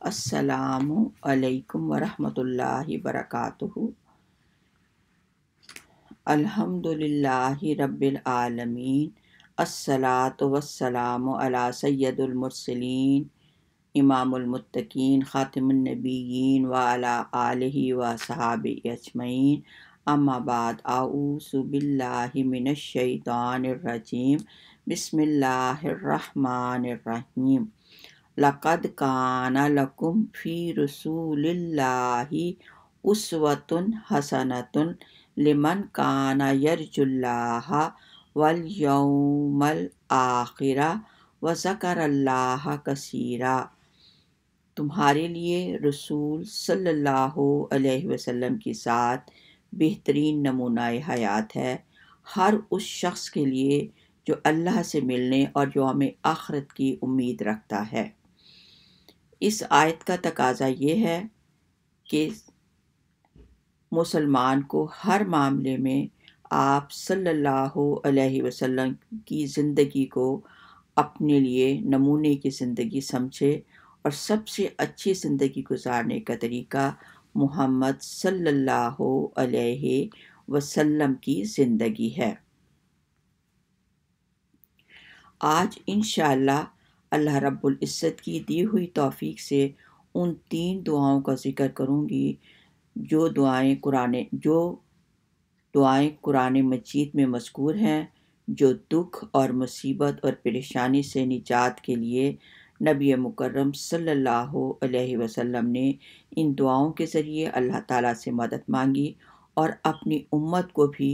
السلام علیکم ورحمۃ اللہ وبرکاتہ۔ الحمدللہ رب العالمین، الصلاۃ والسلام علی سید المرسلین، امام المتقین، خاتم النبیین وعلی آلہ وصحابہ اجمعین، اما بعد، اعوذ باللہ من الشیطان الرجیم، بسم اللہ الرحمن الرحیم۔ لقد کان لکم فی رسول اللہ اسوۃ حسنۃ لمن کان یرجو اللہ والیوم الآخر وذکر اللہ کثیرا۔ تمہارے لیے رسول صلی اللہ علیہ وسلم کی ذات بہترین نمونہ حیات ہے، ہر اس شخص کے لیے جو اللہ سے ملنے اور یوم آخرت کی امید رکھتا ہے۔ اس آیت کا تقاضا یہ ہے کہ مسلمان کو ہر معاملے میں آپ صلی اللہ علیہ وسلم کی زندگی کو اپنے لیے نمونے کی زندگی سمجھے، اور سب سے اچھی زندگی گزارنے کا طریقہ محمد صلی اللہ علیہ وسلم کی زندگی ہے۔ آج انشاءاللہ اللہ رب العزت کی دی ہوئی توفیق سے ان 3 دعاؤں کا ذکر کروں گی جو دعائیں قرآن مجید میں مذکور ہیں، جو دکھ اور مصیبت اور پریشانی سے نجات کے لیے نبی مکرم صلی اللہ علیہ وسلم نے ان دعاؤں کے ذریعے اللہ تعالیٰ سے مدد مانگی، اور اپنی امت کو بھی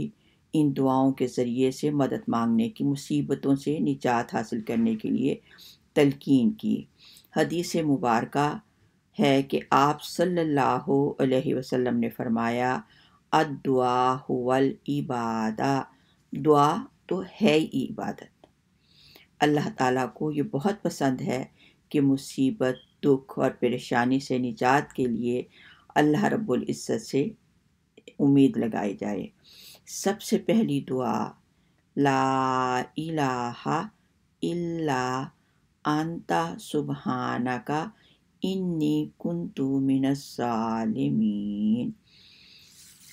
ان دعاؤں کے ذریعے سے مدد مانگنے کی، مصیبتوں سے نجات حاصل کرنے کے لیے تلقین کی۔ حدیث مبارکہ ہے کہ آپ صلی اللہ علیہ وسلم نے فرمایا، الدعاء هو العبادہ، دعا تو ہے ہی عبادت۔ اللہ تعالیٰ کو یہ بہت پسند ہے کہ مصیبت، دکھ اور پریشانی سے نجات کے لیے اللہ رب العزت سے امید لگائی جائے۔ سب سے پہلی دعا لا الہ الا انت سبحانک انی کنت من الظالمین،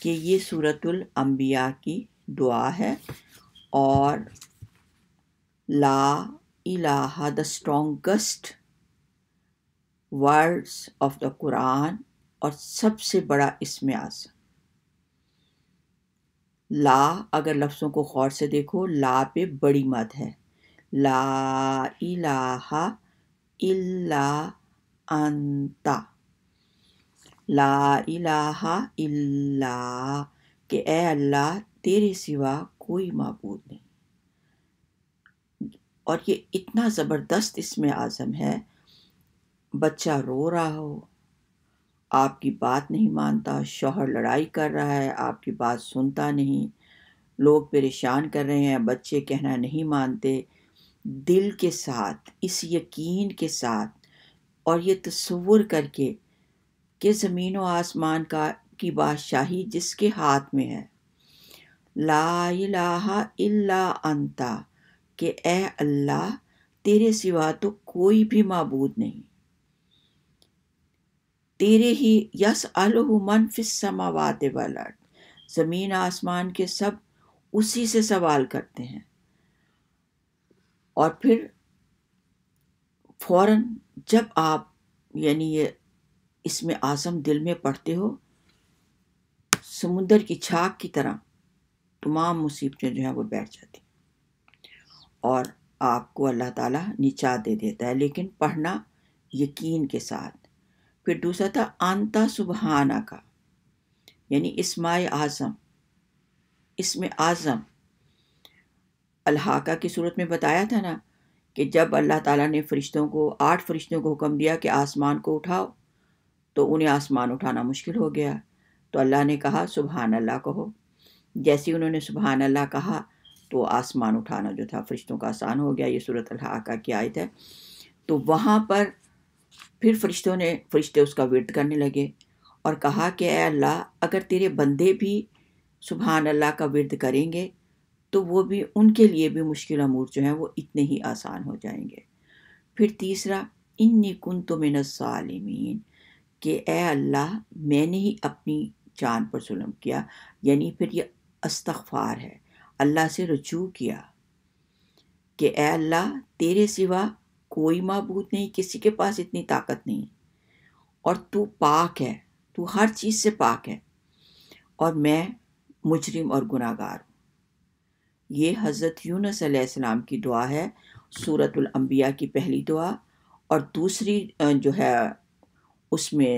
کہ یہ سورۃ الانبیاء کی دعا ہے، اور لا الہ the strongest words of the قرآن، اور سب سے بڑا اسم اعظم۔ لا اگر لفظوں کو غور سے دیکھو، لا پہ بڑی مد ہے، لا الہ الا انت، لا الہ الا، کہ اے اللہ تیرے سوا کوئی معبود نہیں۔ اور یہ اتنا زبردست اسم اعظم ہے، بچہ رو رہا ہو، آپ کی بات نہیں مانتا، شوہر لڑائی کر رہا ہے، آپ کی بات سنتا نہیں، لوگ پریشان کر رہے ہیں، بچے کہنا نہیں مانتے، دل کے ساتھ، اس یقین کے ساتھ اور یہ تصور کر کے کہ زمین و آسمان کی بادشاہی جس کے ہاتھ میں ہے، لا الہ الا انت، کہ اے اللہ تیرے سوا تو کوئی بھی معبود نہیں، تیرے ہی یسألہ من فی السماوات والارض، زمین آسمان کے سب اسی سے سوال کرتے ہیں۔ اور پھر فوراً جب آپ یہ اسم اعظم دل میں پڑھتے ہو، سمندر کی چھاگ کی طرح تمام مصیبتیں جو ہیں وہ بیٹھ جاتی اور آپ کو اللہ تعالیٰ نجات دے دیتا ہے، لیکن پڑھنا یقین کے ساتھ۔ پھر دوسرا تھا انتا سبحانہ کا، یعنی اسم اعظم الحاقہ کی صورت میں بتایا تھا نا، کہ جب اللہ تعالیٰ نے 8 فرشتوں کو حکم دیا کہ آسمان کو اٹھاؤ، تو انہیں آسمان اٹھانا مشکل ہو گیا، تو اللہ نے کہا سبحان اللہ کہو۔ جیسے انہوں نے سبحان اللہ کہا تو آسمان اٹھانا جو تھا فرشتوں کا آسان ہو گیا۔ یہ سورۃ الحاقہ کی آیت ہے۔ تو وہاں پر پھر فرشتے اس کا ورد کرنے لگے اور کہا کہ اے اللہ اگر تیرے بندے بھی سبحان اللہ کا ورد کریں گے تو وہ بھی، ان کے لیے بھی مشکل امور جو ہیں وہ اتنے ہی آسان ہو جائیں گے۔ پھر تیسرا انی کنت من الظالمین، کہ اے اللہ میں نے ہی اپنی جان پر ظلم کیا، یعنی پھر یہ استغفار ہے، اللہ سے رجوع کیا کہ اے اللہ تیرے سوا کوئی معبود نہیں، کسی کے پاس اتنی طاقت نہیں، اور تو پاک ہے، تو ہر چیز سے پاک ہے، اور میں مجرم اور گناہ گار ہوں۔ یہ حضرت یونس علیہ السلام کی دعا ہے، سورۃ الانبیاء کی پہلی دعا، اور دوسری جو ہے اس میں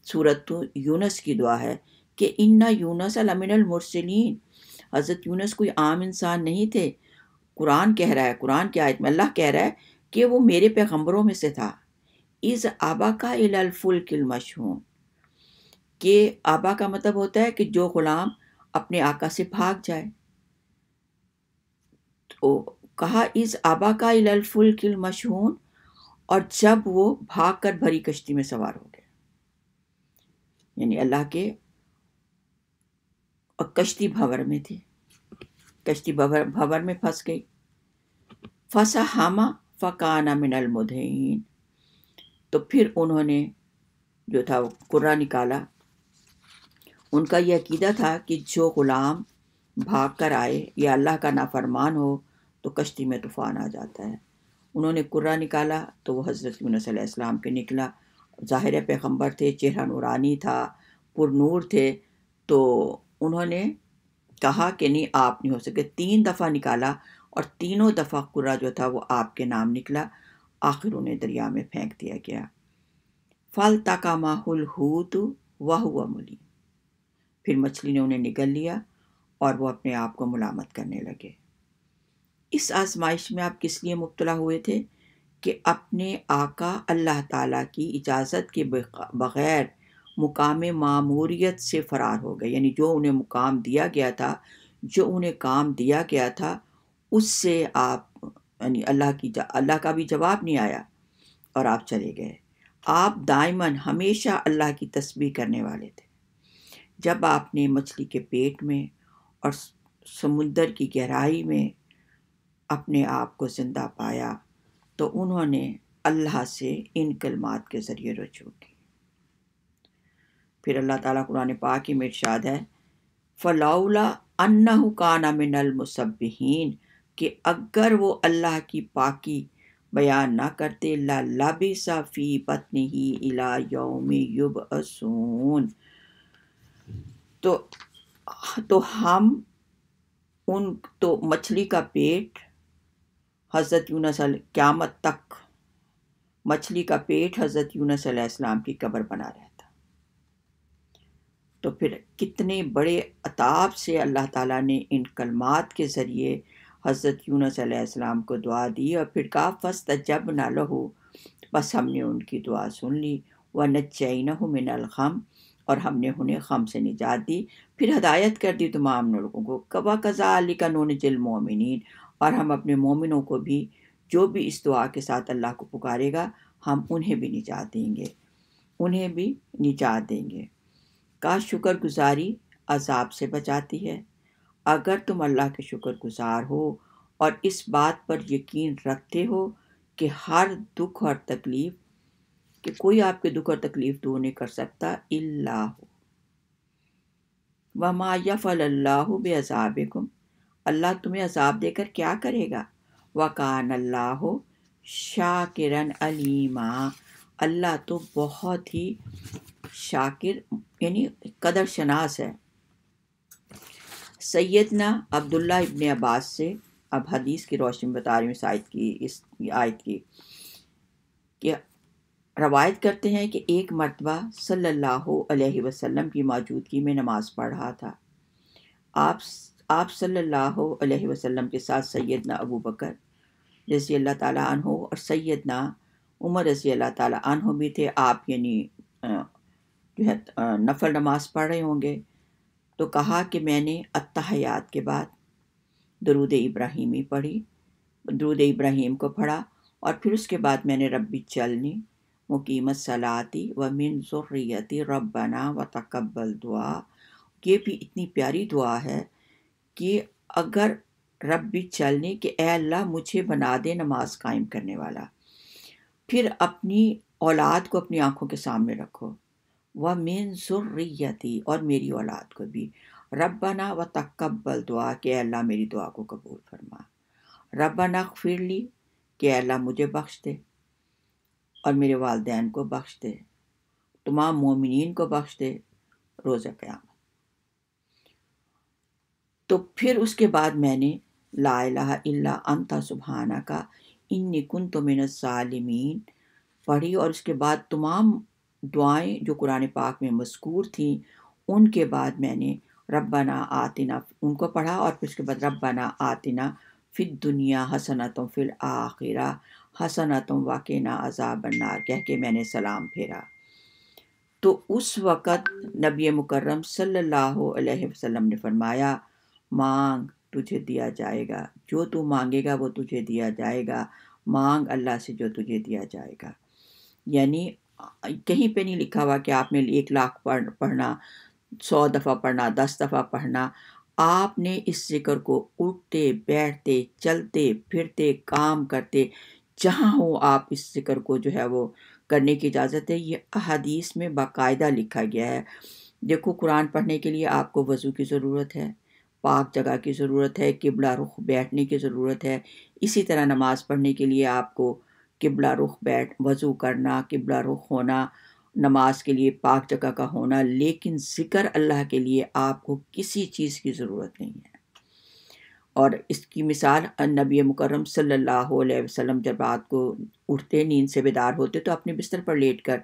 سورۃ یونس کی دعا ہے کہ اِنَّ یونس لمن المرسلین، حضرت یونس کوئی عام انسان نہیں تھے، قرآن کہہ رہا ہے، قرآن کی آیت میں اللہ کہہ رہا ہے کہ وہ میرے پیغمبروں میں سے تھا۔ اِذْ أَبَقَ إِلَى الْفُلْكِ الْمَشْحُونِ، کہ آبا کا مطلب ہوتا ہے کہ جو غلام اپنے آقا سے بھاگ جائے، تو کہا اِذْ أَبَقَ إِلَى الْفُلْكِ الْمَشْحُونِ، اور جب وہ بھاگ کر بھری کشتی میں سوار ہو گئے، یعنی اللہ کے کشتی بھور میں تھی، کشتی بھور میں پھنس گئی۔ فَسَاهَمَ فَكَانَ مِنَ الْمُدْحِضِينَ، تو پھر انہوں نے جو تھا وہ قرہ نکالا۔ ان کا یہ عقیدہ تھا کہ جو غلام بھاگ کر آئے یا اللہ کا نافرمان ہو تو کشتی میں طوفان آ جاتا ہے۔ انہوں نے قرہ نکالا تو وہ حضرت یونس علیہ السلام کے نکلا، ظاہر پیغمبر تھے، چہرہ نورانی تھا، پر نور تھے، تو انہوں نے کہا کہ نہیں آپ نہیں ہو سکے، 3 دفعہ نکالا اور تینوں دفعہ قرہ جو تھا وہ آپ کے نام نکلا، آخر انہیں دریا میں پھینک دیا گیا۔ فَالْتَقَمَهُ الْحُوتُ وَهُوَ مُلِيمٌ، پھر مچھلی نے انہیں نگل لیا اور وہ اپنے آپ کو ملامت کرنے لگے۔ اس آزمائش میں آپ کس لیے مبتلا ہوئے تھے؟ کہ اپنے آقا اللہ تعالیٰ کی اجازت کے بغیر مقام ماموریت سے فرار ہو گئے، یعنی جو انہیں مقام دیا گیا تھا، جو انہیں کام دیا گیا تھا، اس سے آپ یعنی اللہ کا بھی جواب نہیں آیا اور آپ چلے گئے۔ آپ دائماً ہمیشہ اللہ کی تسبیح کرنے والے تھے۔ جب آپ نے مچھلی کے پیٹ میں اور سمندر کی گہرائی میں اپنے آپ کو زندہ پایا تو انہوں نے اللہ سے ان کلمات کے ذریعے رجوع کی۔ پھر اللہ تعالیٰ قرآن پاک میں ارشاد ہے فَلَوْلَا أَنَّهُ كَانَ مِنَ الْمُسَبِّحِينَ، کہ اگر وہ اللہ کی پاکی بیان نہ کرتے لَلَبِثَ فِي بَطْنِهِ إِلَى يَوْمِ يُبْعَثُونَ، تو ہم تو مچھلی کا پیٹ حضرت یونس قیامت تک مچھلی کا پیٹ حضرت یونس علیہ السلام کی قبر بنا رہتا۔ تو پھر کتنے بڑے عطاب سے اللہ تعالیٰ نے ان کلمات کے ذریعے حضرت یونس علیہ السلام کو دعا دی، اور پھر کہا فَاسْتَجَبْنَا لَهُ، بس ہم نے ان کی دعا سن لی، وَنَجَّيْنَاهُ مِنَ الْغَمِّ، اور ہم نے انہیں غم سے نجات دی، پھر ہدایت کر دی تمام لوگوں کو۔ وَكَذَلِكَ نُنْجِي الْمُؤْمِنِينَ، اور ہم اپنے مومنوں کو بھی، جو بھی اس دعا کے ساتھ اللہ کو پکارے گا، ہم انہیں بھی نجات دیں گے، انہیں بھی نجات دیں گے۔ کا شکر گزاری عذاب سے بچاتی ہے۔ اگر تم اللہ کے شکر گزار ہو اور اس بات پر یقین رکھتے ہو کہ ہر دکھ اور تکلیف، کہ کوئی آپ کے دکھ اور تکلیف دور نہیں کر سکتا الا ہو، وما یفعل اللہ بعذابکم، اللہ تمہیں عذاب دے کر کیا کرے گا، وکان اللہ شاکرا علیما، اللہ تو بہت ہی شاکر یعنی قدر شناس ہے۔ سیدنا عبداللہ ابن عباس سے اب حدیث کی روشنی بتا رہی ہوں اس آیت کی، کہ روایت کرتے ہیں کہ ایک مرتبہ صلی اللہ علیہ وسلم کی موجودگی میں نماز پڑھ رہا تھا۔ آپ صلی اللہ علیہ وسلم کے ساتھ سیدنا ابو بکر رضی اللہ تعالیٰ عنہ اور سیدنا عمر رضی اللہ تعالیٰ عنہ بھی تھے۔ آپ یعنی جو ہے نفل نماز پڑھ رہے ہوں گے، تو کہا کہ میں نے التحیات کے بعد درود ابراہیمی پڑھی، درود ابراہیم کو پڑھا، اور پھر اس کے بعد میں نے ربی چلنی مقیم الصلاۃ ومن ذریتی ربنا وتقبل دعا، یہ بھی اتنی پیاری دعا ہے کہ اگر ربی چلنی کہ اے اللہ مجھے بنا دے نماز قائم کرنے والا، پھر اپنی اولاد کو اپنی آنکھوں کے سامنے رکھو، وَمِن ذُرِّيَّتِي، اور میری اولاد کو بھی، ربنا وتقبل دعا، کہ اللہ میری دعا کو قبول فرما، ربنا اغفر لی، کہ اللہ مجھے بخش دے اور میرے والدین کو بخش دے، تمام مومنین کو بخش دے روز قیامت۔ تو پھر اس کے بعد میں نے لا الہ الا انت سبحانک انی کنت من الظالمین پڑھی، اور اس کے بعد تمام دعائیں جو قرآن پاک میں مذکور تھیں ان کے بعد میں نے ربنا آتنا ان کو پڑھا، اور پھر اس کے بعد ربنا آتنا فی الدنیا حسنۃ فی الآخرہ حسنۃ وقنا عذاب النار کہہ کے میں نے سلام پھیرا۔ تو اس وقت نبی مکرم صلی اللہ علیہ وسلم نے فرمایا، مانگ تجھے دیا جائے گا، جو تو مانگے گا وہ تجھے دیا جائے گا، مانگ اللہ سے جو تجھے دیا جائے گا۔ یعنی کہیں پہ نہیں لکھا ہوا کہ آپ نے 1,00,000 پڑھنا، 100 دفعہ پڑھنا، 10 دفعہ پڑھنا۔ آپ نے اس ذکر کو اٹھتے بیٹھتے چلتے پھرتے کام کرتے جہاں ہو آپ اس ذکر کو جو ہے وہ کرنے کی اجازت ہے۔ یہ احادیث میں باقاعدہ لکھا گیا ہے۔ دیکھو، قرآن پڑھنے کے لیے آپ کو وضو کی ضرورت ہے، پاک جگہ کی ضرورت ہے، قبلہ رخ بیٹھنے کی ضرورت ہے۔ اسی طرح نماز پڑھنے کے لیے آپ کو قبلہ رخ وضو کرنا، قبلہ رخ ہونا، نماز کے لیے پاک جگہ کا ہونا، لیکن ذکر اللہ کے لیے آپ کو کسی چیز کی ضرورت نہیں ہے۔ اور اس کی مثال نبی مکرم صلی اللہ علیہ وسلم جب رات کو اٹھتے، نیند سے بیدار ہوتے، تو اپنے بستر پر لیٹ کر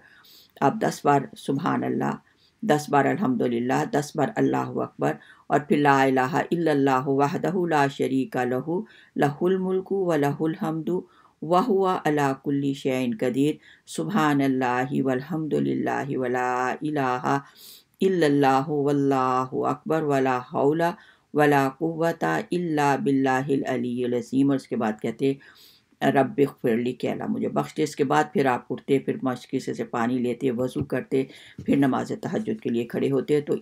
آپ 10 بار سبحان اللہ، 10 بار الحمدللہ، 10 بار اللہ اکبر، اور پھر لا الہ الا اللہ وحدہ لا شریک لہ لہ الملک و لہ الحمد وہو علی کل شیء قدیر، سبحان اللہ والحمد للہ ولا الہ الا اللہ واللہ اکبر ولا حول ولا قوت الا باللہ العلی العظیم۔ اور اس کے بعد کہتے رب اغفر لی، کہ اللہ مجھے بخش دے۔ اس کے بعد پھر آپ اٹھتے، پھر مشق سے پانی لیتے، وضو کرتے، پھر نماز تہجد کے لیے کھڑے ہوتے۔ تو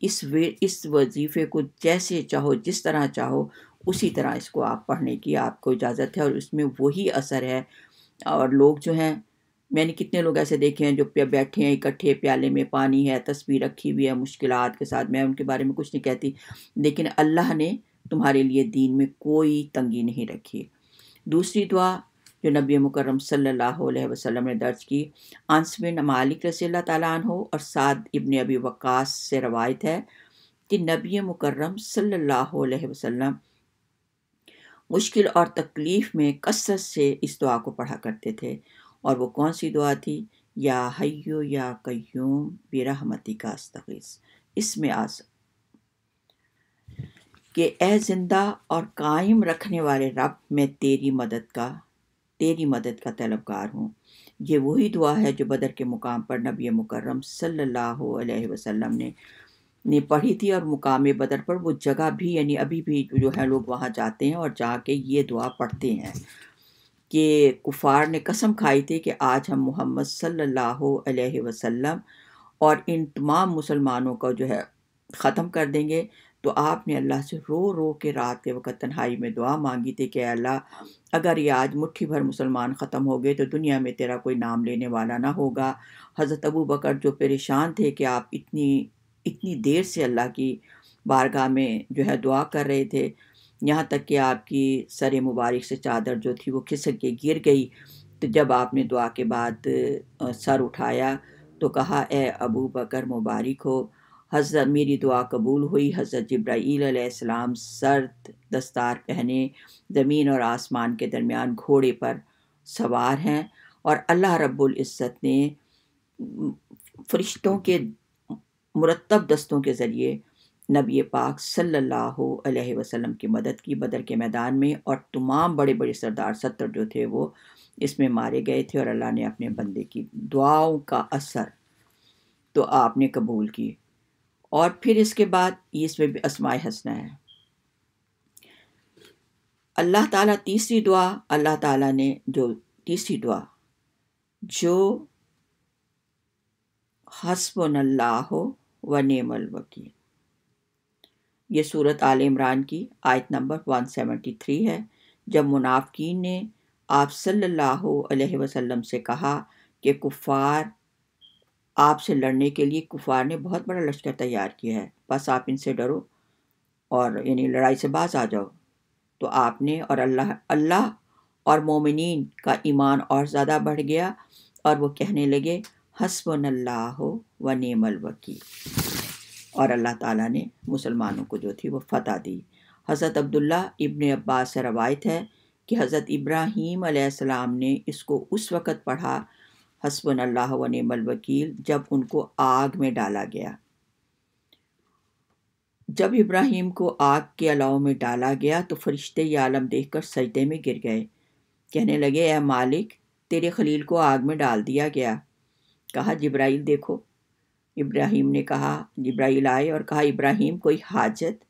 اس وظیفے کو جیسے چاہو، جس طرح چاہو، اسی طرح اس کو آپ پڑھنے کی آپ کو اجازت ہے، اور اس میں وہی اثر ہے۔ اور لوگ جو ہیں، میں نے کتنے لوگ ایسے دیکھے ہیں جو بیٹھے ہیں اکٹھے، پیالے میں پانی ہے، تسبیح رکھی ہوئی ہے مشکلات کے ساتھ، میں ان کے بارے میں کچھ نہیں کہتی، لیکن اللہ نے تمہارے لیے دین میں کوئی تنگی نہیں رکھی۔ دوسری دعا جو نبی مکرم صلی اللہ علیہ وسلم نے درج کی، انس بن مالک رضی اللہ تعالیٰ عنہ اور سعد ابن ابی وقاص سے روایت ہے کہ نبی مکرم صلی اللہ علیہ وسلم مشکل اور تکلیف میں کثرت سے اس دعا کو پڑھا کرتے تھے، اور وہ کون سی دعا تھی؟ یا حیو یا قیوم برحمتک استغیث، اس میں کہ اے زندہ اور قائم رکھنے والے رب، میں تیری مدد کا طلبگار ہوں۔ یہ وہی دعا ہے جو بدر کے مقام پر نبی مکرم صلی اللہ علیہ وسلم نے پڑھی تھی، اور مقام بدر پر وہ جگہ بھی، یعنی ابھی بھی جو ہے لوگ وہاں جاتے ہیں اور جا کے یہ دعا پڑھتے ہیں کہ کفار نے قسم کھائی تھی کہ آج ہم محمد صلی اللہ علیہ وسلم اور ان تمام مسلمانوں کا جو ہے ختم کر دیں گے۔ تو آپ نے اللہ سے رو رو کے رات کے وقت تنہائی میں دعا مانگی تھی کہ اللہ، اگر یہ آج مٹھی بھر مسلمان ختم ہو گئے تو دنیا میں تیرا کوئی نام لینے والا نہ ہوگا۔ حضرت ابو بکر جو پریشان تھے کہ آپ اتنی دیر سے اللہ کی بارگاہ میں جو ہے دعا کر رہے تھے، یہاں تک کہ آپ کی سر مبارک سے چادر جو تھی وہ کھسک کے گر گئی۔ تو جب آپ نے دعا کے بعد سر اٹھایا تو کہا، اے ابو بکر مبارک ہو، حضرت میری دعا قبول ہوئی۔ حضرت جبرائیل علیہ السلام سرد دستار پہنے زمین اور آسمان کے درمیان گھوڑے پر سوار ہیں، اور اللہ رب العزت نے فرشتوں کے مرتب دستوں کے ذریعے نبی پاک صلی اللہ علیہ وسلم کی مدد کی بدر کے میدان میں، اور تمام بڑے بڑے سردار 70 جو تھے وہ اس میں مارے گئے تھے، اور اللہ نے اپنے بندے کی دعاؤں کا اثر تو آپ نے قبول کی۔ اور پھر اس کے بعد اس میں بھی اسماء حسنہ ہے۔ اللہ تعالیٰ تیسری دعا، اللہ تعالیٰ نے تیسری دعا جو حسبنا اللہ و نعم الوکیل، یہ سورۃ آل عمران کی آیت نمبر 173 ہے۔ جب منافقین نے آپ صلی اللہ علیہ وسلم سے کہا کہ کفار آپ سے لڑنے کے لیے کفار نے بہت بڑا لشکر تیار کیا ہے، بس آپ ان سے ڈرو اور یعنی لڑائی سے باز آ جاؤ۔ تو آپ نے اور اللہ اور مومنین کا ایمان اور زیادہ بڑھ گیا، اور وہ کہنے لگے حسبنا اللہ و نعم الوکیل، اور اللہ تعالیٰ نے مسلمانوں کو جو تھی وہ فتح دی۔ حضرت عبداللہ ابن عباس سے روایت ہے کہ حضرت ابراہیم علیہ السلام نے اس کو اس وقت پڑھا حسبنا اللہ و نعم الوکیل جب ان کو آگ میں ڈالا گیا۔ جب ابراہیم کو آگ کے الاؤ میں ڈالا گیا تو فرشتے یہ عالم دیکھ کر سجدے میں گر گئے، کہنے لگے اے مالک، تیرے خلیل کو آگ میں ڈال دیا گیا۔ کہا جبرائیل دیکھو۔ ابراہیم نے کہا، جبرائیل آئے اور کہا ابراہیم کوئی حاجت؟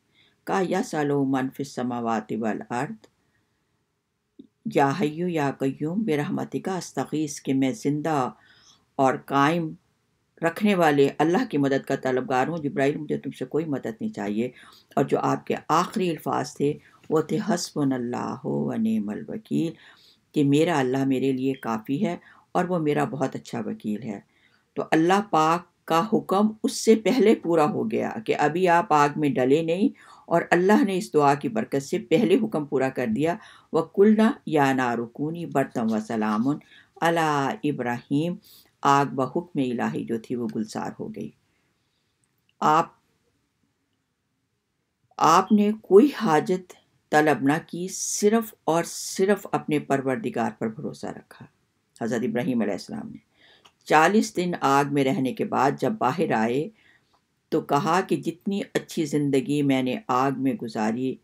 کہا یسألہ من فی السماوات والارض یا حیو یا قیوم برحمتک استغیث، کہ میں زندہ اور قائم رکھنے والے اللہ کی مدد کا طلبگار ہوں۔ جبرائیل مجھے تم سے کوئی مدد نہیں چاہیے۔ اور جو آپ کے آخری الفاظ تھے وہ تھے حسبنا اللہ و نعم الوکیل، کہ میرا اللہ میرے لیے کافی ہے اور وہ میرا بہت اچھا وکیل ہے۔ تو اللہ پاک کا حکم اس سے پہلے پورا ہو گیا کہ ابھی آپ آگ میں ڈلے نہیں، اور اللہ نے اس دعا کی برکت سے پہلے حکم پورا کر دیا، وَقُلْنَا يَا نَارُ كُونِي بَرْدًا وَسَلَامٌ عَلَىٰ ابراہیم۔ آگ بحکم الہی جو تھی وہ گلزار ہو گئی۔ آپ نے کوئی حاجت طلب نہ کی، صرف اور صرف اپنے پروردگار پر بھروسہ رکھا۔ حضرت ابراہیم علیہ السلام نے 40 دن آگ میں رہنے کے بعد جب باہر آئے تو کہا کہ جتنی اچھی زندگی میں نے آگ میں گزاری،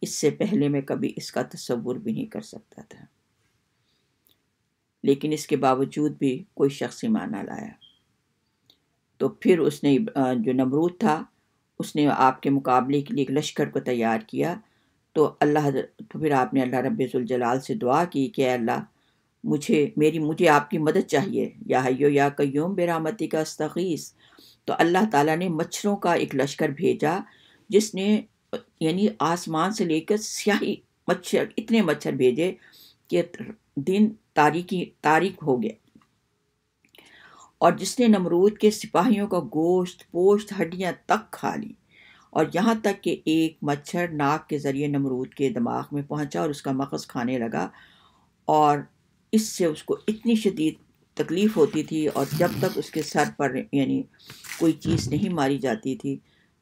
اس سے پہلے میں کبھی اس کا تصور بھی نہیں کر سکتا تھا۔ لیکن اس کے باوجود بھی کوئی شخص ایمان نہ لایا۔ تو پھر اس نے جو نمرود تھا اس نے آپ کے مقابلے کے لیے ایک لشکر کو تیار کیا۔ تو پھر آپ نے اللہ رب ذوالجلال سے دعا کی کہ اے اللہ مجھے آپ کی مدد چاہیے، یا حیو یا قیوم برحمتک استغیث۔ تو اللہ تعالیٰ نے مچھروں کا ایک لشکر بھیجا، جس نے یعنی آسمان سے لے کر سیاہی مچھر، اتنے مچھر بھیجے کہ دن تاریک ہو گیا، اور جس نے نمرود کے سپاہیوں کا گوشت، پوشت، ہڈیاں تک کھا لی، اور یہاں تک کہ ایک مچھر ناک کے ذریعے نمرود کے دماغ میں پہنچا اور اس کا مغز کھانے لگا، اور اس سے اس کو اتنی شدید تکلیف ہوتی تھی، اور جب تک اس کے سر پر یعنی کوئی چیز نہیں ماری جاتی تھی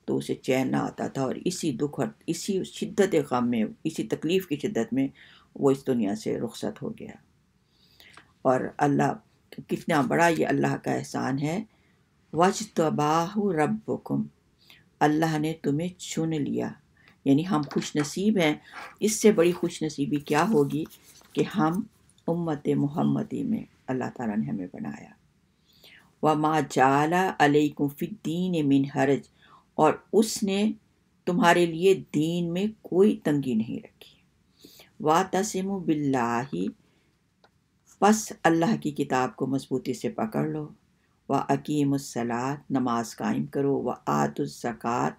تو اسے چین نہ آتا تھا، اور اسی دکھ اور اسی شدت غم میں، اسی تکلیف کی شدت میں وہ اس دنیا سے رخصت ہو گیا۔ اور اللہ کتنا بڑا یہ اللہ کا احسان ہے، وَاجْتَبَاهُ رَبُّكُمْ، اللہ نے تمہیں چن لیا، یعنی ہم خوش نصیب ہیں۔ اس سے بڑی خوش نصیبی کیا ہوگی کہ ہم امت محمدی میں اللہ تعالیٰ نے ہمیں بنایا۔ وَمَا جَعَلَ عَلَيْكُمْ فِي الدِّينِ مِنْ حَرَجٍ، اور اس نے تمہارے لیے دین میں کوئی تنگی نہیں رکھی۔ وَاعْتَصِمُوا بِاللَّهِ، پس اللہ کی کتاب کو مضبوطی سے پکڑ لو۔ وَأَقِیمُوا الصَّلَاةَ، نماز قائم کرو۔ وَآتُوا الزَّکَاةَ،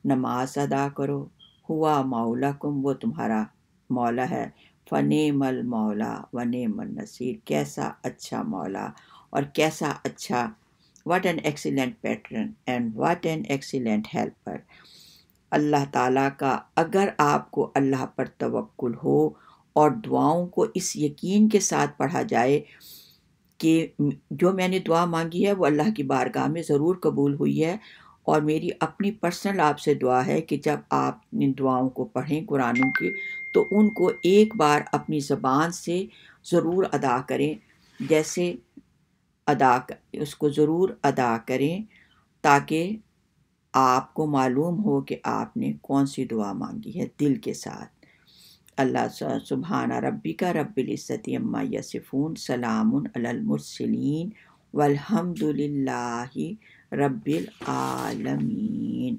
نماز ادا کرو۔ ہوا مولاکم، وہ تمہارا مولا ہے۔ فَنِعْمَ الْمَوْلَىٰ وَنِعْمَ النَّصِيرُ، کیسا اچھا مولا اور کیسا اچھا، what an excellent patron and what an excellent helper۔ اللہ تعالیٰ کا اگر آپ کو اللہ پر توکل ہو اور دعاؤں کو اس یقین کے ساتھ پڑھا جائے کہ جو میں نے دعا مانگی ہے وہ اللہ کی بارگاہ میں ضرور قبول ہوئی ہے، اور میری اپنی پرسنل آپ سے دعا ہے کہ جب آپ ان دعاؤں کو پڑھیں قرآن کی، تو ان کو ایک بار اپنی زبان سے ضرور ادا کریں، جیسے اس کو ضرور ادا کریں، تاکہ آپ کو معلوم ہو کہ آپ نے کون سی دعا مانگی ہے دل کے ساتھ۔ اللہ سبحان ربک رب العزت عما یصفون، سلام علی المرسلین، والحمد للہ رب العالمین۔